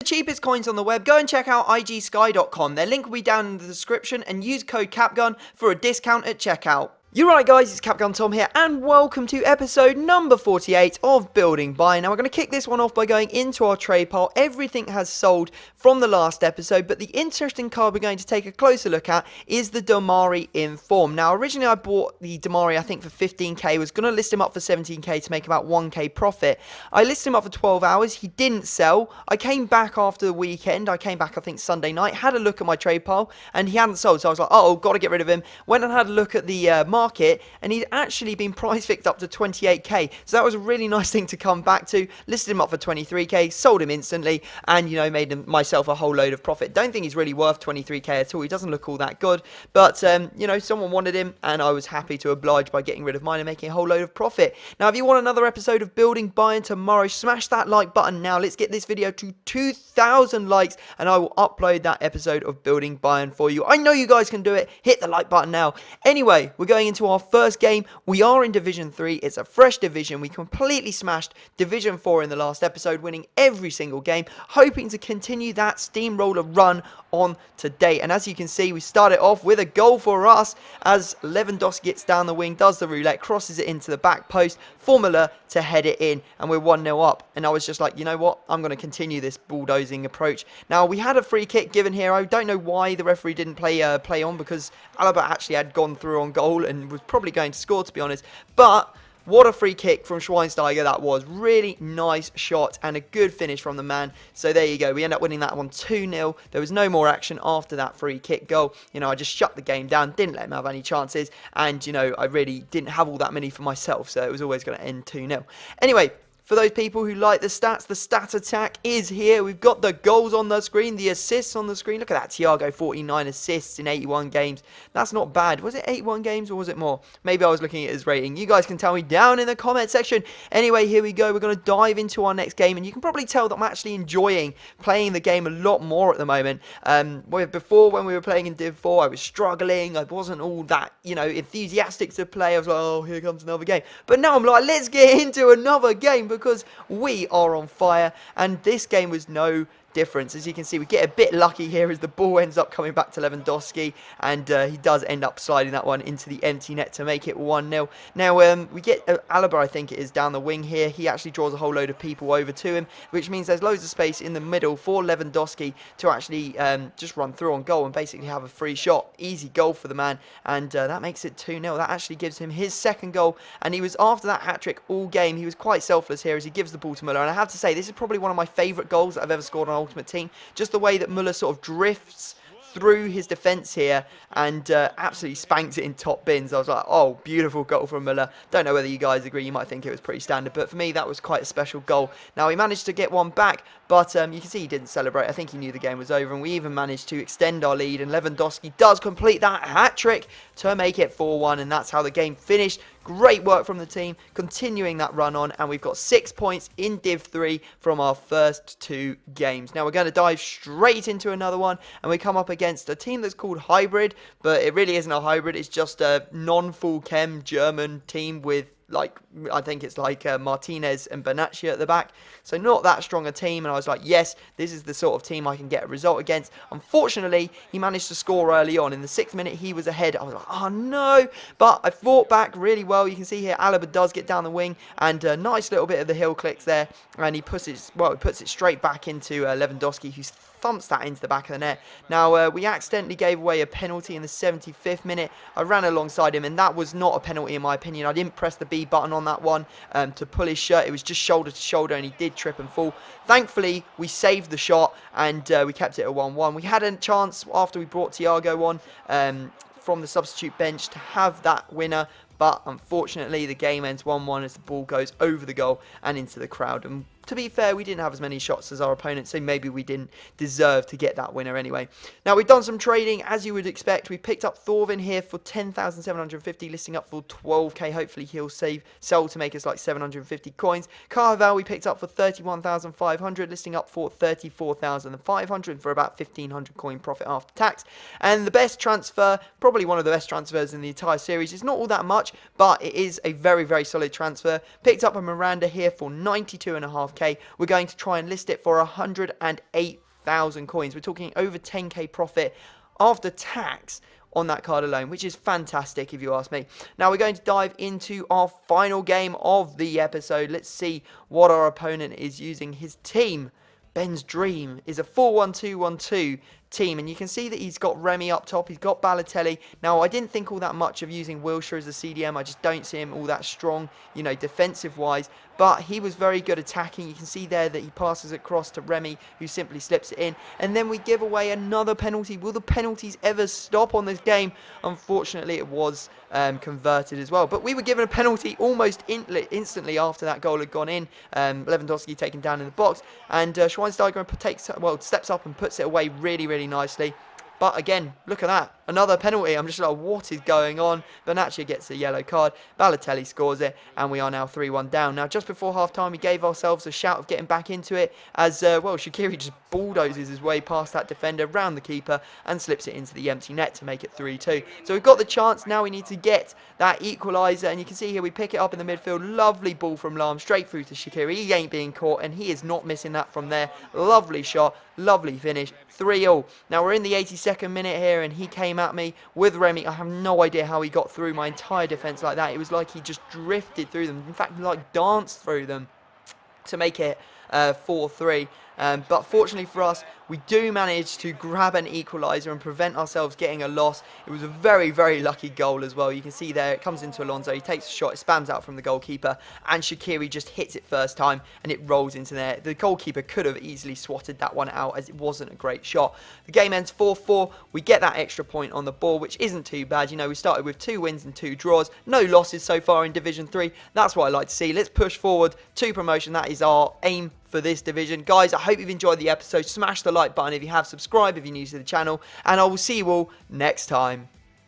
The cheapest coins on the web, go and check out igsky.com. Their link will be down in the description and use code CAPGUN for a discount at checkout. You're right guys, it's Capgun Tom here and welcome to episode number 48 of Building Bayern. Now we're going to kick this one off by going into our trade pile. Everything has sold from the last episode, but the interesting card we're going to take a closer look at is the Damari in form. Now originally I bought the Damari I think for 15k, was going to list him up for 17k to make about 1k profit. I listed him up for 12 hours, he didn't sell. I came back after the weekend, I came back I think Sunday night, had a look at my trade pile and he hadn't sold, so I was like, oh, got to get rid of him. Went and had a look at the market, and he'd actually been price fixed up to 28k, so that was a really nice thing to come back to. Listed him up for 23k, sold him instantly, and made myself a whole load of profit. Don't think he's really worth 23k at all. He doesn't look all that good, but someone wanted him and I was happy to oblige by getting rid of mine and making a whole load of profit. Now if you want another episode of Building Bayern tomorrow, smash that like button now. Let's get this video to 2,000 likes and I will upload that episode of Building Bayern for you. I know you guys can do it. Hit the like button now. Anyway, we're going into our first game. We are in Division 3. It's a fresh division. We completely smashed Division 4 in the last episode, winning every single game, hoping to continue that steamroller run on today. And as you can see, we started off with a goal for us as Lewandowski gets down the wing, does the roulette, crosses it into the back post for Müller to head it in, and we're 1-0 up. And I was just like, you know what, I'm going to continue this bulldozing approach. Now we had a free kick given here. I don't know why the referee didn't play on, because Alaba actually had gone through on goal and was probably going to score, to be honest. But what a free kick from Schweinsteiger that was. Really nice shot and a good finish from the man. So there you go. We end up winning that one 2-0. There was no more action after that free kick goal. I just shut the game down. Didn't let him have any chances. And, I really didn't have all that many for myself. So it was always going to end 2-0. Anyway, for those people who like the stats, the stat attack is here. We've got the goals on the screen, the assists on the screen. Look at that, Thiago, 49 assists in 81 games. That's not bad. Was it 81 games or was it more? Maybe I was looking at his rating. You guys can tell me down in the comment section. Anyway, here we go. We're going to dive into our next game, and you can probably tell that I'm actually enjoying playing the game a lot more at the moment. Before, when we were playing in Div 4, I was struggling. I wasn't all that, enthusiastic to play. I was like, oh, here comes another game. But now I'm like, let's get into another game, because we are on fire, and this game was no difference. As you can see, we get a bit lucky here as the ball ends up coming back to Lewandowski, and he does end up sliding that one into the empty net to make it 1-0. Now we get Alaba, I think it is, down the wing here. He actually draws a whole load of people over to him, which means there's loads of space in the middle for Lewandowski to actually just run through on goal and basically have a free shot. Easy goal for the man, and that makes it 2-0. That actually gives him his second goal, and he was after that hat-trick all game. He was quite selfless here as he gives the ball to Müller, and I have to say, this is probably one of my favourite goals that I've ever scored on Ultimate Team. Just the way that Müller sort of drifts through his defence here and absolutely spanks it in top bins. I was like, oh, beautiful goal from Müller. Don't know whether you guys agree. You might think it was pretty standard, but for me that was quite a special goal. Now he managed to get one back, but you can see he didn't celebrate. I think he knew the game was over, and we even managed to extend our lead, and Lewandowski does complete that hat-trick to make it 4-1, and that's how the game finished. Great work from the team, continuing that run on, and we've got 6 points in Div 3 from our first 2 games. Now we're going to dive straight into another one, and we come up against a team that's called Hybrid, but it really isn't a hybrid. It's just a non-full chem German team with, I think it's Martinez and Bonacci at the back. So not that strong a team, and I was like, yes, this is the sort of team I can get a result against. Unfortunately, he managed to score early on. In the 6th minute, he was ahead. I was like, oh no, but I fought back really well. You can see here, Alaba does get down the wing, and a nice little bit of the heel clicks there, and he puts it straight back into Lewandowski, who's thumps that into the back of the net. Now, we accidentally gave away a penalty in the 75th minute. I ran alongside him, and that was not a penalty in my opinion. I didn't press the B button on that one to pull his shirt. It was just shoulder to shoulder, and he did trip and fall. Thankfully, we saved the shot, and we kept it at 1-1. We had a chance after we brought Thiago on from the substitute bench to have that winner, but unfortunately the game ends 1-1 as the ball goes over the goal and into the crowd. And to be fair, we didn't have as many shots as our opponent, so maybe we didn't deserve to get that winner anyway. Now, we've done some trading, as you would expect. We picked up Thorvin here for 10,750, listing up for 12k. Hopefully, he'll sell to make us like 750 coins. Carval, we picked up for 31,500, listing up for 34,500 for about 1,500 coin profit after tax. And the best transfer, probably one of the best transfers in the entire series. It's not all that much, but it is a very, very solid transfer. Picked up a Miranda here for 92.5k. 100k, we're going to try and list it for 108,000 coins. We're talking over 10k profit after tax on that card alone, which is fantastic if you ask me. Now we're going to dive into our final game of the episode. Let's see what our opponent is using. His team, Ben's Dream, is a 4-1-2-1-2 team, and you can see that he's got Remy up top, he's got Balotelli. Now I didn't think all that much of using Wilshere as a CDM. I just don't see him all that strong, you know, defensive wise, but he was very good attacking. You can see there that he passes across to Remy, who simply slips it in, and then we give away another penalty. Will the penalties ever stop on this game? Unfortunately it was converted as well, but we were given a penalty almost instantly after that goal had gone in. Lewandowski taken down in the box, and Schweinsteiger steps up and puts it away really nicely. But again, look at that. Another penalty. I'm just like, what is going on? Bonaccia gets a yellow card. Balotelli scores it. And we are now 3-1 down. Now, just before half-time, we gave ourselves a shout of getting back into it. As, Shaqiri just bulldozes his way past that defender, round the keeper, and slips it into the empty net to make it 3-2. So we've got the chance. Now we need to get that equaliser. And you can see here, we pick it up in the midfield. Lovely ball from Lahm, straight through to Shaqiri. He ain't being caught, and he is not missing that from there. Lovely shot. Lovely finish. 3-all. Now, we're in the 82nd minute here, and he came at me with Remy. I have no idea how he got through my entire defence like that. It was like he just drifted through them. In fact, like danced through them to make it 4-3. But fortunately for us, we do manage to grab an equaliser and prevent ourselves getting a loss. It was a very lucky goal as well. You can see there, it comes into Alonso, he takes a shot, it spams out from the goalkeeper, and Shaqiri just hits it first time, and it rolls into there. The goalkeeper could have easily swatted that one out, as it wasn't a great shot. The game ends 4-4. We get that extra point on the ball, which isn't too bad. You know, we started with 2 wins and 2 draws. No losses so far in Division 3. That's what I like to see. Let's push forward to promotion. That is our aim for this division. Guys, I hope you've enjoyed the episode. Smash the like button if you have, subscribe if you're new to the channel, and I will see you all next time.